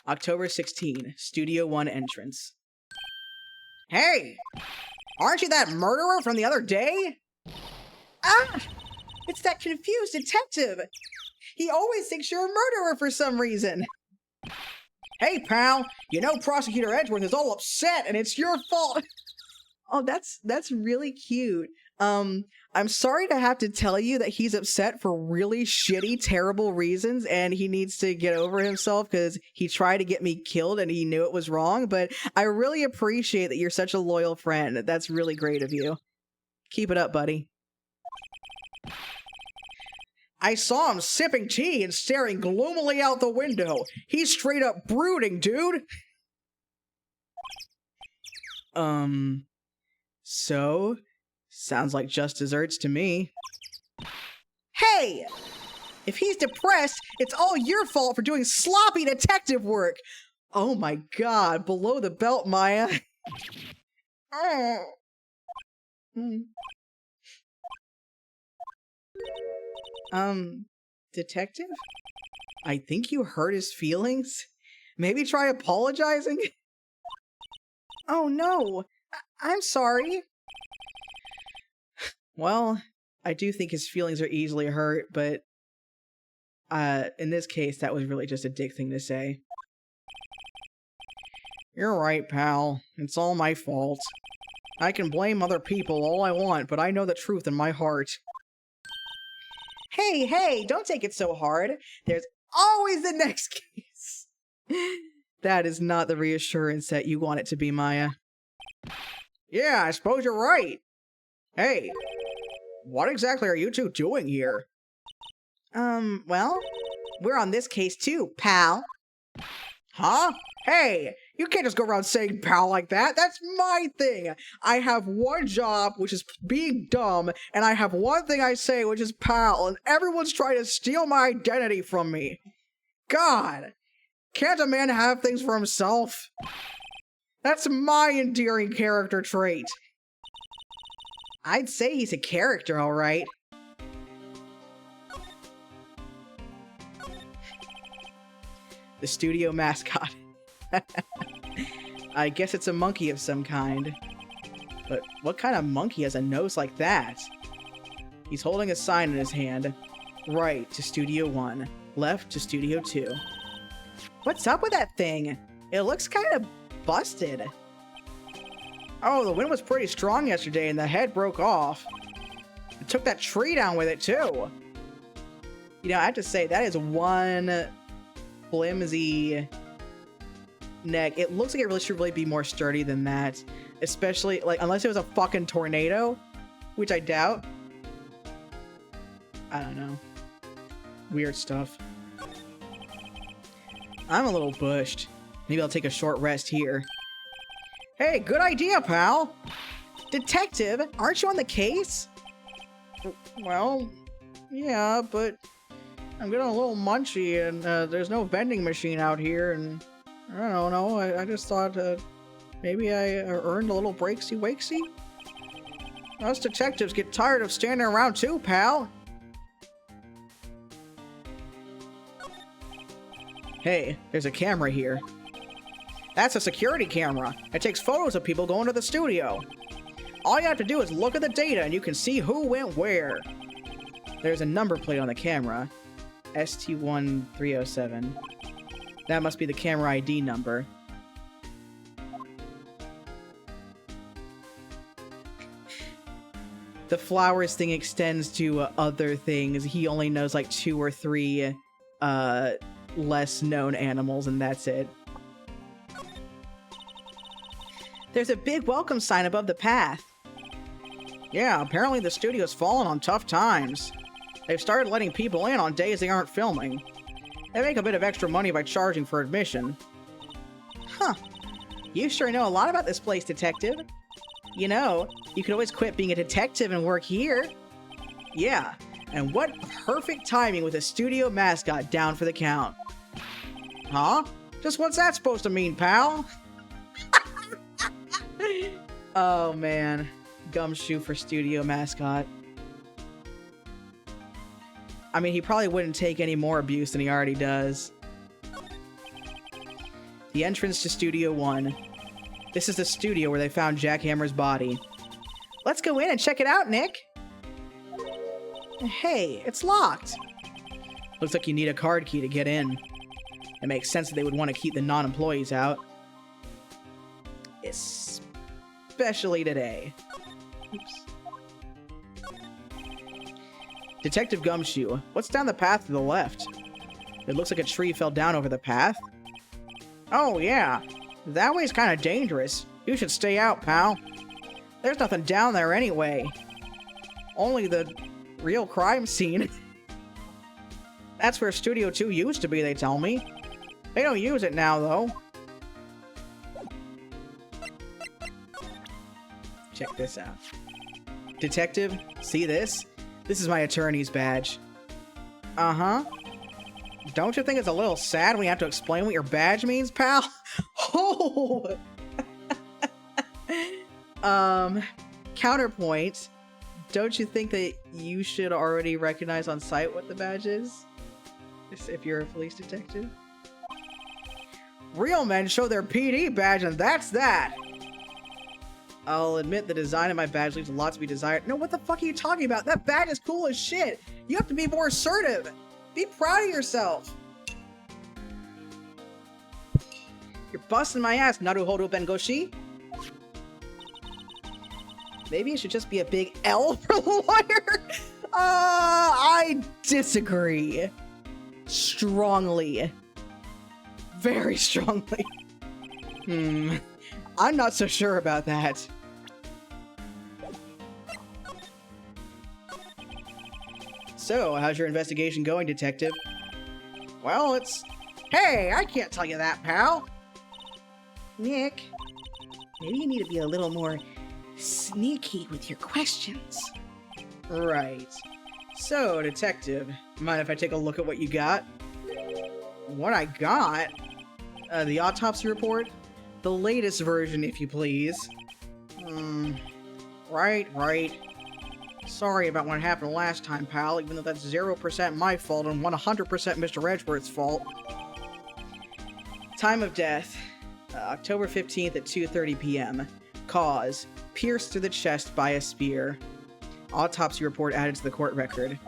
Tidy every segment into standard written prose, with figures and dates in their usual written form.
October 16, Studio 1 entrance. Hey! Aren't you that murderer from the other day? Ah! It's that confused detective! He always thinks you're a murderer for some reason! Hey, pal! You know Prosecutor Edgeworth is all upset and it's your fault! Oh, that's really cute. I'm sorry to have to tell you that he's upset for really shitty, terrible reasons, and he needs to get over himself because he tried to get me killed and he knew it was wrong, but I really appreciate that you're such a loyal friend. That's really great of you. Keep it up, buddy. I saw him sipping tea and staring gloomily out the window. He's straight up brooding, dude! So? Sounds like just desserts to me. Hey! If he's depressed, it's all your fault for doing sloppy detective work! Oh my god, below the belt, Maya. Detective? I think you hurt his feelings? Maybe try apologizing? Oh no! I'm sorry. Well, I do think his feelings are easily hurt, but in this case, that was really just a dick thing to say. You're right, pal. It's all my fault. I can blame other people all I want, but I know the truth in my heart. Hey, don't take it so hard. There's always the next case. That is not the reassurance that you want it to be, Maya. Yeah, I suppose you're right. Hey, what exactly are you two doing here? Well, we're on this case too, pal. Huh? Hey, you can't just go around saying pal like that. That's my thing. I have one job, which is being dumb, and I have one thing I say, which is pal, and everyone's trying to steal my identity from me. God, can't a man have things for himself? That's my endearing character trait. I'd say he's a character, all right. The studio mascot. I guess it's a monkey of some kind. But what kind of monkey has a nose like that? He's holding a sign in his hand. Right to Studio 1. Left to Studio 2. What's up with that thing? It looks kind of busted. Oh, the wind was pretty strong yesterday and the head broke off. It took that tree down with it too. You know, I have to say, that is one flimsy neck. It looks like it really should really be more sturdy than that. Especially, like, unless it was a fucking tornado, which I doubt. I don't know. Weird stuff. I'm a little bushed. Maybe I'll take a short rest here. Hey, good idea, pal! Detective, aren't you on the case? Well, yeah, but I'm getting a little munchy and there's no vending machine out here and I don't know, I just thought maybe I earned a little breaksy-wakesy? Us detectives get tired of standing around too, pal! Hey, there's a camera here. That's a security camera. It takes photos of people going to the studio. All you have to do is look at the data and you can see who went where. There's a number plate on the camera. ST1307. That must be the camera ID number. The flowers thing extends to other things. He only knows like 2 or 3 less known animals and that's it. There's a big welcome sign above the path. Yeah, apparently the studio's fallen on tough times. They've started letting people in on days they aren't filming. They make a bit of extra money by charging for admission. Huh. You sure know a lot about this place, detective. You know, you could always quit being a detective and work here. Yeah, and what perfect timing with a studio mascot down for the count. Huh? Just what's that supposed to mean, pal? Oh man, Gumshoe for studio mascot. I mean, he probably wouldn't take any more abuse than he already does. The entrance to Studio 1. This is the studio where they found Jackhammer's body. Let's go in and check it out, Nick! Hey, it's locked! Looks like you need a card key to get in. It makes sense that they would want to keep the non-employees out. Especially today. Oops. Detective Gumshoe, what's down the path to the left? It looks like a tree fell down over the path. Oh, yeah. That way's kind of dangerous. You should stay out, pal. There's nothing down there anyway. Only the real crime scene. That's where Studio 2 used to be, they tell me. They don't use it now, though. Check this out. Detective, see this? This is my attorney's badge. Uh-huh. Don't you think it's a little sad when you have to explain what your badge means, pal? Oh! Counterpoint. Don't you think that you should already recognize on sight what the badge is? If you're a police detective? Real men show their PD badge and that's that! I'll admit the design of my badge leaves a lot to be desired. No, what the fuck are you talking about? That badge is cool as shit! You have to be more assertive! Be proud of yourself! You're busting my ass, Naruhodo Bengoshi! Maybe it should just be a big L for lawyer? I disagree. Strongly. Very strongly. I'm not so sure about that. So, how's your investigation going, detective? Well, it's... Hey, I can't tell you that, pal! Nick, maybe you need to be a little more sneaky with your questions. Right. So, detective, mind if I take a look at what you got? What I got? The autopsy report? The latest version, if you please. Right. Sorry about what happened last time, pal, even though that's 0% my fault and 100% Mr. Edgeworth's fault. Time of death. October 15th at 2:30 p.m. Cause, pierced through the chest by a spear. Autopsy report added to the court record.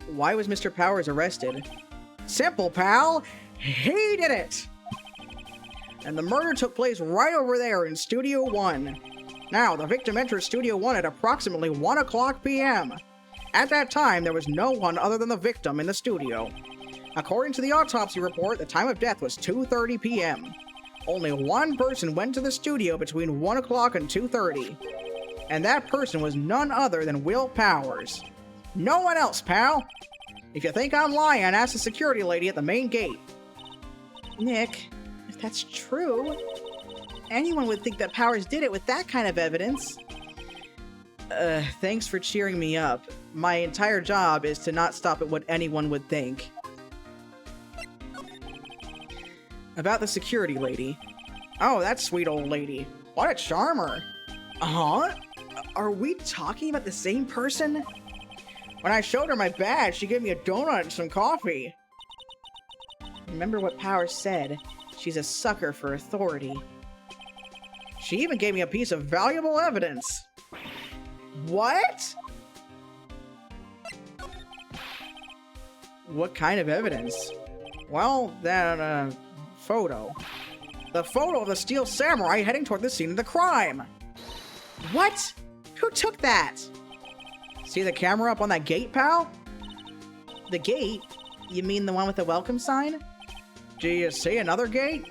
Why was Mr. Powers arrested? Simple, pal! He did it! And the murder took place right over there in Studio 1. Now, the victim entered Studio 1 at approximately 1 o'clock p.m. At that time, there was no one other than the victim in the studio. According to the autopsy report, the time of death was 2:30 p.m. Only one person went to the studio between 1 o'clock and 2:30. And that person was none other than Will Powers. No one else, pal! If you think I'm lying, ask the security lady at the main gate. Nick, if that's true, anyone would think that Powers did it with that kind of evidence. Thanks for cheering me up. My entire job is to not stop at what anyone would think. About the security lady. Oh, that sweet old lady. What a charmer. Huh? Are we talking about the same person? When I showed her my badge, she gave me a donut and some coffee. Remember what Powers said. She's a sucker for authority. She even gave me a piece of valuable evidence. What? What kind of evidence? Well, that, photo. The photo of the Steel Samurai heading toward the scene of the crime. What? Who took that? See the camera up on that gate, pal? The gate? You mean the one with the welcome sign? Do you see another gate?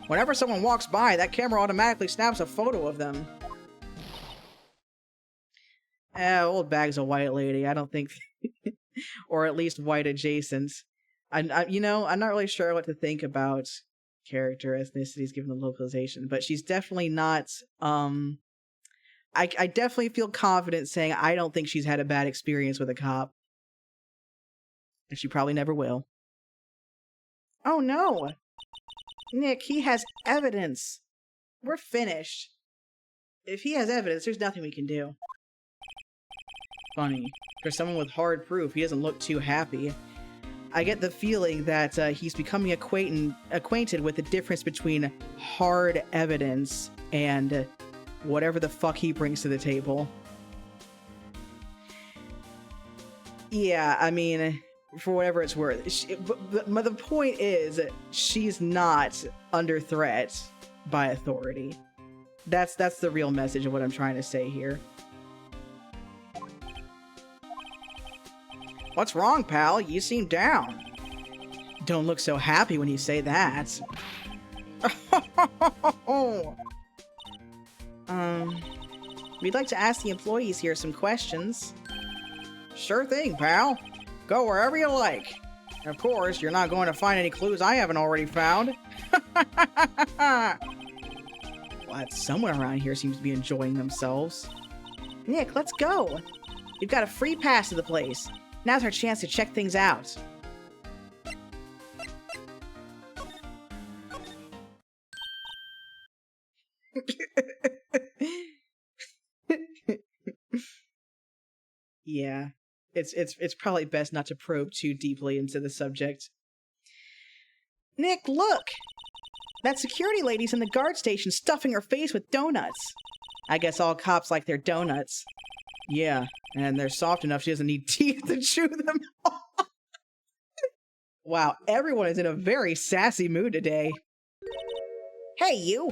Whenever someone walks by, that camera automatically snaps a photo of them. Oldbag's a white lady. I don't think... or at least white adjacent. You know, I'm not really sure what to think about character ethnicities given the localization, but she's definitely not... I definitely feel confident saying I don't think she's had a bad experience with a cop. And she probably never will. Oh no! Nick, he has evidence! We're finished. If he has evidence, there's nothing we can do. Funny. For someone with hard proof, he doesn't look too happy. I get the feeling that he's becoming acquainted with the difference between hard evidence and whatever the fuck he brings to the table. Yeah, I mean, for whatever it's worth. But the point is, she's not under threat by authority. That's the real message of what I'm trying to say here. What's wrong, pal? You seem down. Don't look so happy when you say that. We'd like to ask the employees here some questions. Sure thing, pal. Go wherever you like. Of course, you're not going to find any clues I haven't already found. What? Someone around here seems to be enjoying themselves. Nick, let's go. We've got a free pass to the place. Now's our chance to check things out. Yeah, it's probably best not to probe too deeply into the subject. Nick, look! That security lady's in the guard station stuffing her face with donuts. I guess all cops like their donuts. Yeah, and they're soft enough she doesn't need teeth to chew them. Wow, everyone is in a very sassy mood today. Hey, you!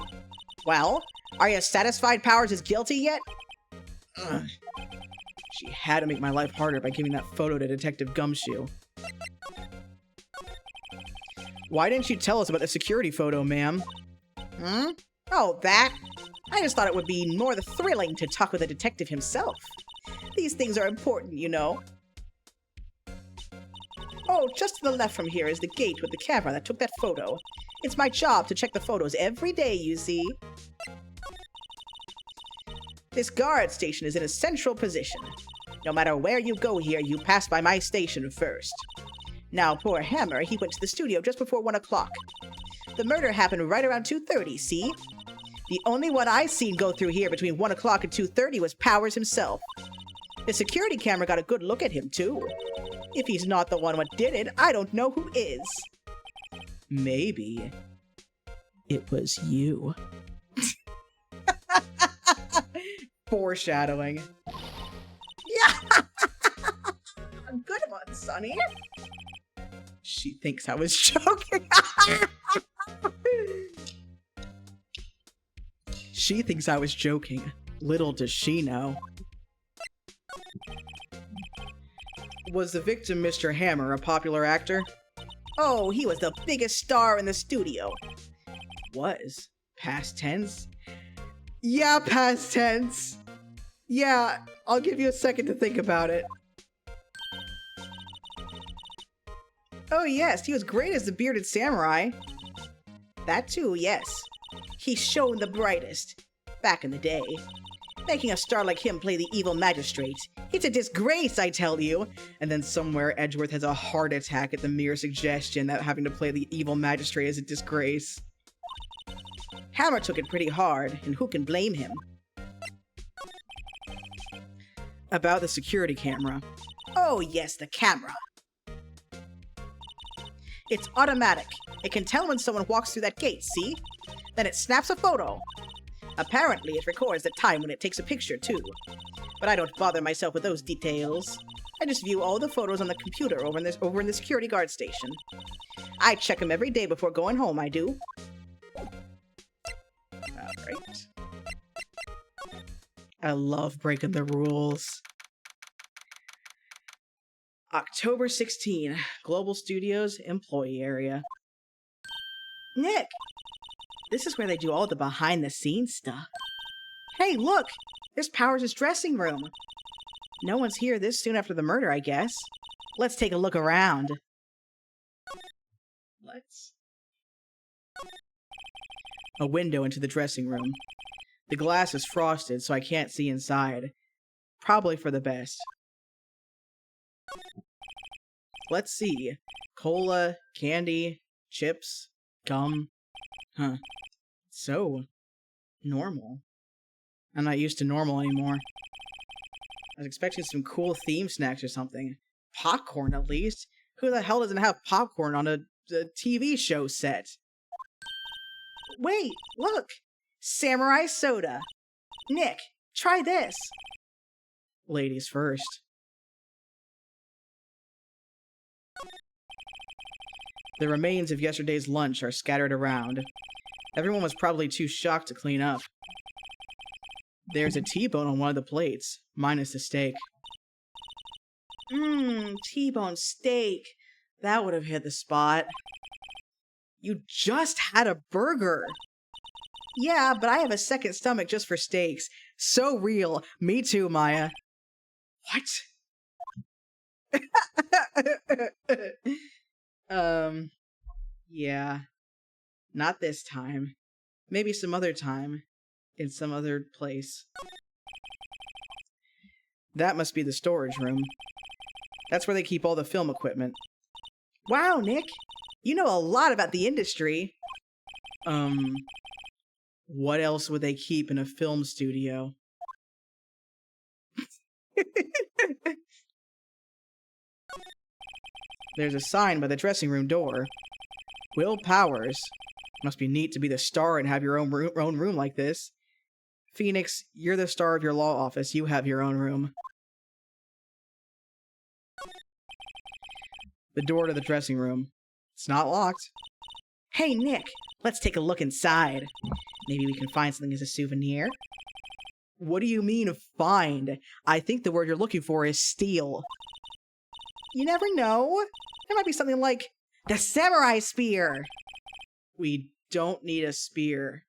Well, are you satisfied Powers is guilty yet? Ugh. She had to make my life harder by giving that photo to Detective Gumshoe. Why didn't you tell us about the security photo, ma'am? Hmm? Oh, that? I just thought it would be more thrilling to talk with the detective himself. These things are important, you know. Oh, just to the left from here is the gate with the camera that took that photo. It's my job to check the photos every day, you see. This guard station is in a central position. No matter where you go here, you pass by my station first. Now, poor Hammer, he went to the studio just before 1 o'clock. The murder happened right around 2:30, see? The only one I seen go through here between 1 o'clock and 2:30 was Powers himself. The security camera got a good look at him, too. If he's not the one what did it, I don't know who is. Maybe it was you. Foreshadowing. Yeah! Good one, Sonny. She thinks I was joking. She thinks I was joking. Little does she know. Was the victim Mr. Hammer a popular actor? Oh, he was the biggest star in the studio. Was? Past tense? Yeah, past tense. Yeah, I'll give you a second to think about it. Oh yes, he was great as the bearded samurai. That too, yes. He shone the brightest. Back in the day. Making a star like him play the evil magistrate. It's a disgrace, I tell you. And then somewhere Edgeworth has a heart attack at the mere suggestion that having to play the evil magistrate is a disgrace. Hammer took it pretty hard, and who can blame him? About the security camera. Oh yes, the camera. It's automatic. It can tell when someone walks through that gate, see? Then it snaps a photo. Apparently, it records the time when it takes a picture, too. But I don't bother myself with those details. I just view all the photos on the computer over in the security guard station. I check them every day before going home, I do. Alright. I love breaking the rules. October 16, Global Studios Employee Area. Nick! This is where they do all the behind-the-scenes stuff. Hey, look! There's Powers' dressing room. No one's here this soon after the murder, I guess. Let's take a look around. Let's. A window into the dressing room. The glass is frosted, so I can't see inside. Probably for the best. Let's see. Cola, candy, chips, gum. Huh. So normal. I'm not used to normal anymore. I was expecting some cool theme snacks or something. Popcorn, at least. Who the hell doesn't have popcorn on a TV show set? Wait, look! Samurai soda. Nick, try this. Ladies first. The remains of yesterday's lunch are scattered around. Everyone was probably too shocked to clean up. There's a T-bone on one of the plates, minus the steak. T-bone steak. That would have hit the spot. You just had a burger. Yeah, but I have a second stomach just for steaks. So real. Me too, Maya. What? Yeah. Not this time. Maybe some other time. In some other place. That must be the storage room. That's where they keep all the film equipment. Wow, Nick! You know a lot about the industry. What else would they keep in a film studio? There's a sign by the dressing room door. Will Powers. Must be neat to be the star and have your own room like this. Phoenix, you're the star of your law office. You have your own room. The door to the dressing room. It's not locked. Hey, Nick, let's take a look inside. Maybe we can find something as a souvenir. What do you mean, find? I think the word you're looking for is steal. You never know. There might be something like the samurai spear. We don't need a spear.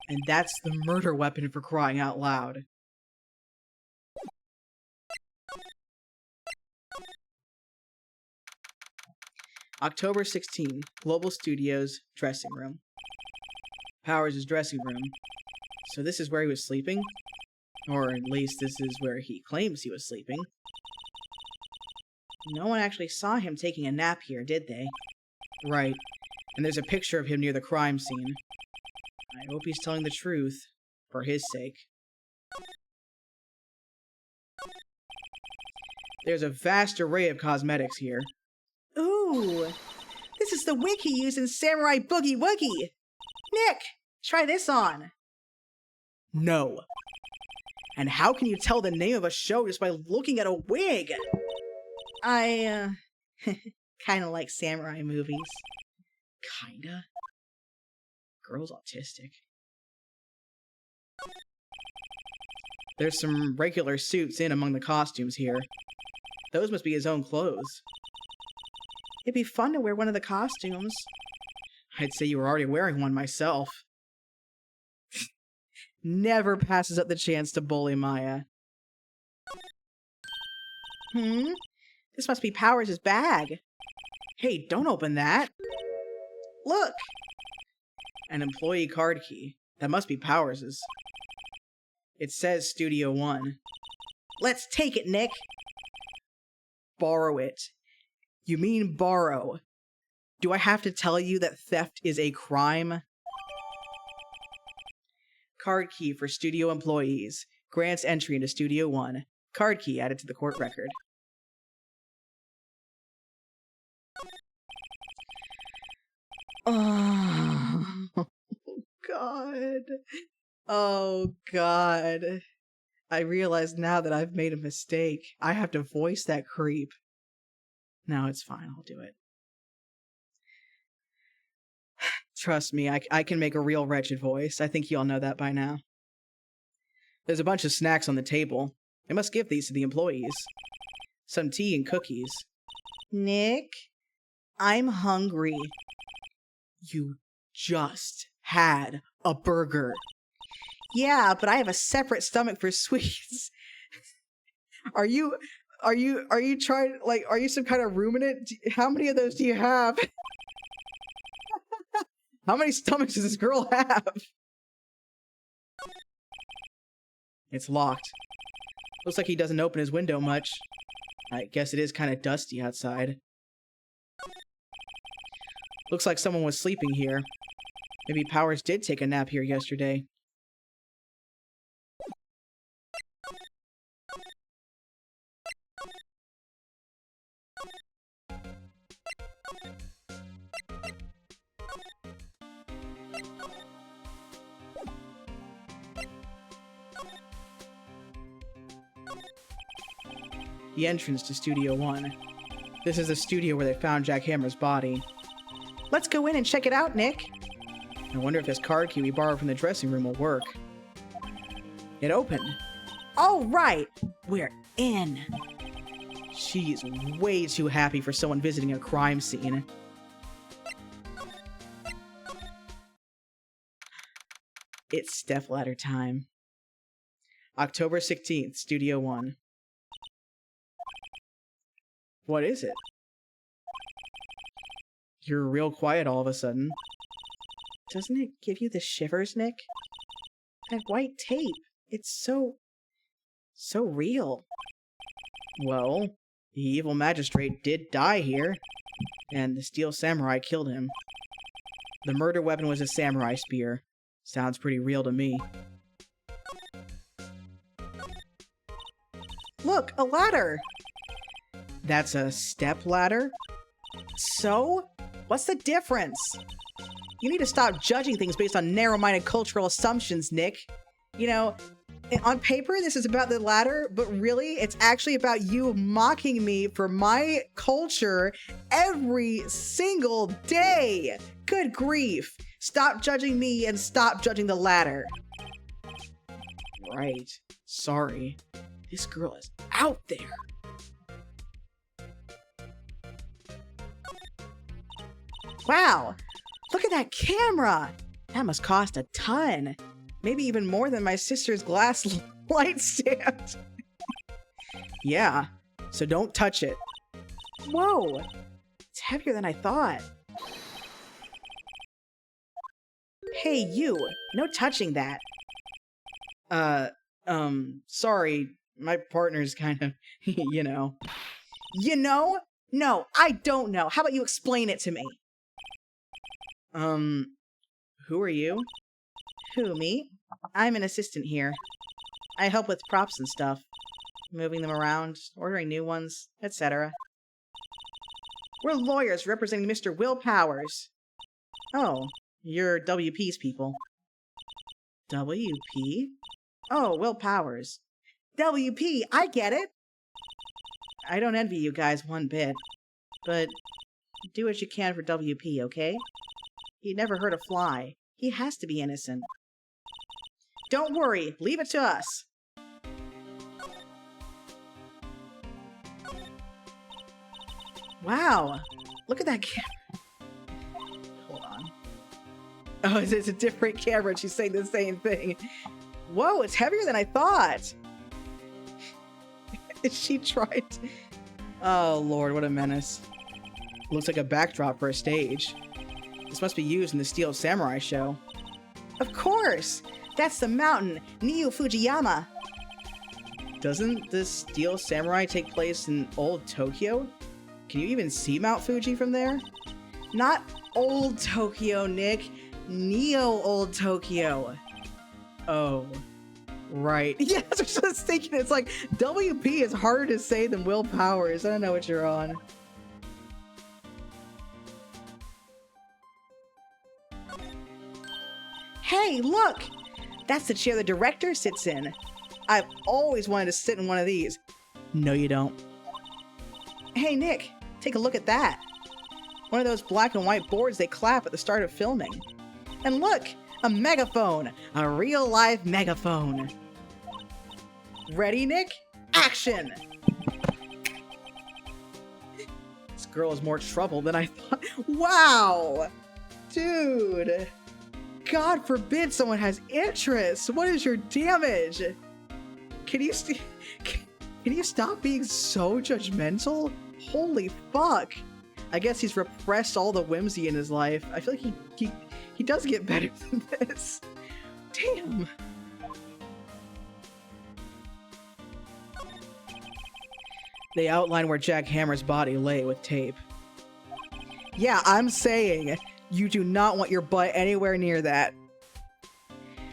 And that's the murder weapon, for crying out loud. October 16, Global Studios dressing room. Powers' dressing room. So this is where he was sleeping? Or at least this is where he claims he was sleeping. No one actually saw him taking a nap here, did they? Right. And there's a picture of him near the crime scene. I hope he's telling the truth, for his sake. There's a vast array of cosmetics here. Ooh! This is the wig he used in Samurai Boogie Woogie! Nick! Try this on! No. And how can you tell the name of a show just by looking at a wig? I, kinda like samurai movies. Kinda? Girl's autistic. There's some regular suits in among the costumes here. Those must be his own clothes. It'd be fun to wear one of the costumes. I'd say you were already wearing one myself. Never passes up the chance to bully Maya. This must be Powers' bag. Hey, don't open that. Look! An employee card key. That must be Powers'. It says Studio 1. Let's take it, Nick! Borrow it. You mean borrow. Do I have to tell you that theft is a crime? Card key for studio employees. Grants entry into Studio 1. Card key added to the court record. Oh, God. Oh, God. I realize now that I've made a mistake. I have to voice that creep. No, it's fine. I'll do it. Trust me, I can make a real wretched voice. I think you all know that by now. There's a bunch of snacks on the table. I must give these to the employees. Some tea and cookies. Nick, I'm hungry. You just had a burger. Yeah, but I have a separate stomach for sweets. Are you trying, like, are you some kind of ruminant? How many of those do you have? How many stomachs does this girl have? It's locked. Looks like he doesn't open his window much. I guess it is kind of dusty outside. Looks like someone was sleeping here. Maybe Powers did take a nap here yesterday. The entrance to Studio 1. This is the studio where they found Jack Hammer's body. Let's go in and check it out, Nick. I wonder if this card key we borrowed from the dressing room will work. It opened. All right, we're in. She is way too happy for someone visiting a crime scene. It's stepladder time. October 16th, Studio 1. What is it? You're real quiet all of a sudden. Doesn't it give you the shivers, Nick? That white tape. It's so real. Well, the evil magistrate did die here, and the steel samurai killed him. The murder weapon was a samurai spear. Sounds pretty real to me. Look, a ladder! That's a step ladder? So? What's the difference? You need to stop judging things based on narrow-minded cultural assumptions, Nick. You know, on paper, this is about the ladder, but really, it's actually about you mocking me for my culture every single day. Good grief. Stop judging me and stop judging the ladder. Right. Sorry. This girl is out there. Wow. Look at that camera. That must cost a ton. Maybe even more than my sister's glass light stand. Yeah, so don't touch it. Whoa, it's heavier than I thought. Hey, you, no touching that. Sorry, my partner's kind of, you know. You know? No, I don't know. How about you explain it to me? Who are you? Who, me? I'm an assistant here. I help with props and stuff. Moving them around, ordering new ones, etc. We're lawyers representing Mr. Will Powers. Oh, you're WP's people. WP? Oh, Will Powers. WP, I get it! I don't envy you guys one bit, but do what you can for WP, okay? He never hurt a fly. He has to be innocent. Don't worry, leave it to us. Wow, look at that camera. Hold on. Oh, it's a different camera. She's saying the same thing. Whoa, it's heavier than I thought. She tried. Oh, Lord, what a menace. Looks like a backdrop for a stage. This must be used in the Steel Samurai show. Of course! That's the mountain, Niu Fujiyama. Doesn't the Steel Samurai take place in old Tokyo? Can you even see Mount Fuji from there? Not old Tokyo, Nick. Neo old Tokyo. Oh. Right. Yeah, I was just thinking, it's like, WP is harder to say than Will Powers. I don't know what you're on. Hey, look! That's the chair the director sits in. I've always wanted to sit in one of these. No, you don't. Hey, Nick, take a look at that. One of those black and white boards they clap at the start of filming. And look, a megaphone, a real-life megaphone. Ready, Nick? Action! This girl is more trouble than I thought. Wow! Dude! God forbid someone has interest. What is your damage? Can you stop being so judgmental? Holy fuck! I guess he's repressed all the whimsy in his life. I feel like he does get better than this. Damn. They outline where Jack Hammer's body lay with tape. Yeah, I'm saying you do not want your butt anywhere near that.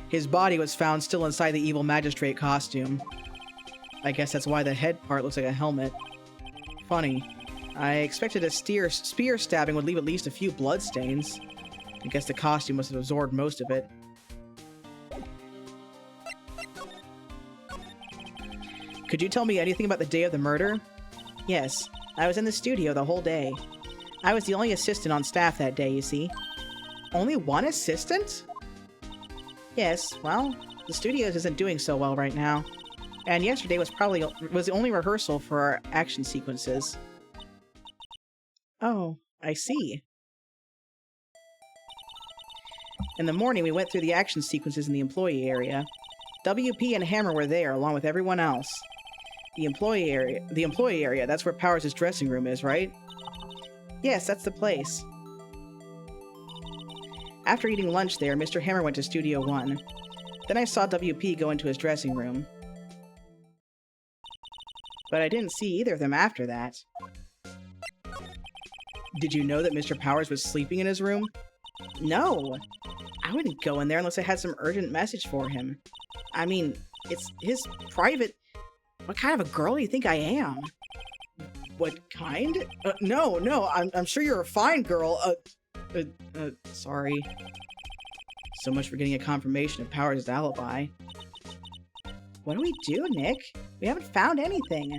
His body was found still inside the evil magistrate costume. I guess that's why the head part looks like a helmet. Funny. I expected a spear stabbing would leave at least a few bloodstains. I guess the costume must have absorbed most of it. Could you tell me anything about the day of the murder? Yes, I was in the studio the whole day. I was the only assistant on staff that day, you see. Only one assistant? Yes, well, the studios isn't doing so well right now. And yesterday was the only rehearsal for our action sequences. Oh, I see. In the morning, we went through the action sequences in the employee area. WP and Hammer were there, along with everyone else. The employee area, that's where Powers' dressing room is, right? Yes, that's the place. After eating lunch there, Mr. Hammer went to Studio 1. Then I saw WP go into his dressing room. But I didn't see either of them after that. Did you know that Mr. Powers was sleeping in his room? No! I wouldn't go in there unless I had some urgent message for him. I mean, it's his private... What kind of a girl do you think I am? What kind? No, I'm sure you're a fine girl. Sorry. So much for getting a confirmation of Powers' alibi. What do we do, Nick? We haven't found anything.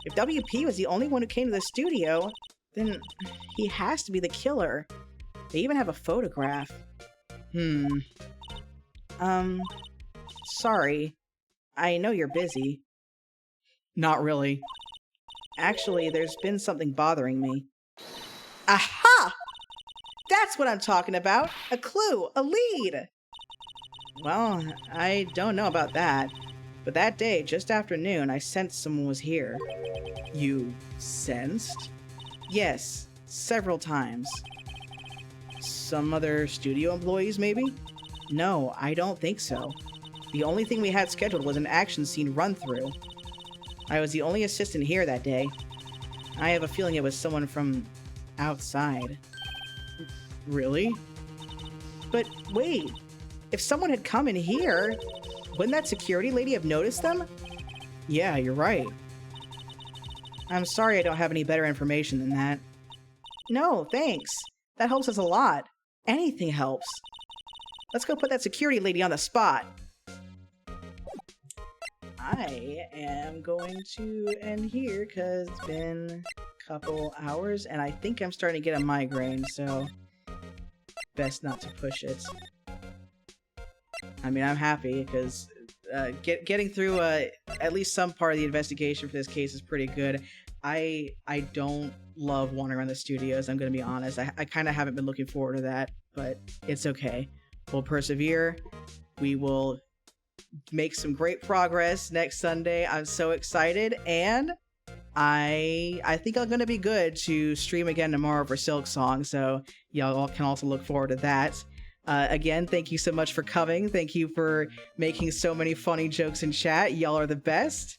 If WP was the only one who came to the studio, then he has to be the killer. They even have a photograph. Sorry. I know you're busy. Not really. Actually, there's been something bothering me. Aha! That's what I'm talking about! A clue! A lead! Well, I don't know about that. But that day, just after noon, I sensed someone was here. You sensed? Yes, several times. Some other studio employees, maybe? No, I don't think so. The only thing we had scheduled was an action scene run-through. I was the only assistant here that day. I have a feeling it was someone from outside. Really? But wait, if someone had come in here, wouldn't that security lady have noticed them? Yeah, you're right. I'm sorry I don't have any better information than that. No, thanks. That helps us a lot. Anything helps. Let's go put that security lady on the spot. I am going to end here because it's been a couple hours and I think I'm starting to get a migraine, so best not to push it. I mean, I'm happy because getting through at least some part of the investigation for this case is pretty good. I don't love wandering around the studios, I'm going to be honest. I kind of haven't been looking forward to that, but it's okay. We'll persevere. We will make some great progress next Sunday. I'm so excited, and I think I'm gonna be good to stream again tomorrow for Silk Song, so y'all can also look forward to that. Again, thank you so much for coming. Thank you for making so many funny jokes in chat. Y'all are the best.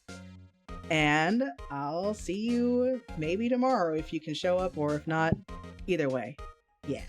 And I'll see you maybe tomorrow if you can show up, or if not, either way. Yeah.